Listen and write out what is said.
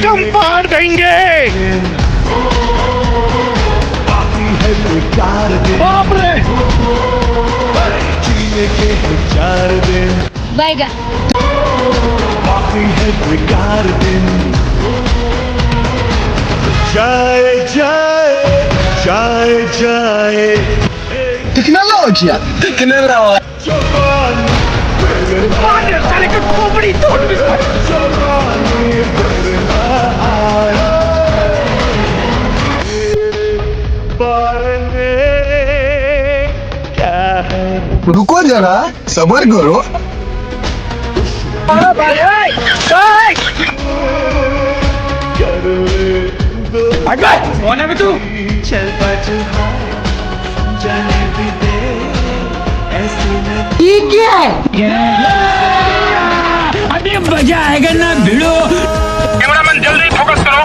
कम पार देंगे। बाप रे, जीने के हैं 4 दिन, बैगा बाकी है बेकार दिन। जाए जाए जाए जाए Tecnologia! Tecnologia! जवानी मार साले का खोपड़ी तोड़ दे। जवानी बरना आया तेरे बारे में क्या है रुको जरा सबर करो कर ले दो कौन है बे तू? चल बाजू जाने भी दे ऐसे न अभी मजा आएगा ना भिड़ो। कैमरामैन जल्दी फोकस करो।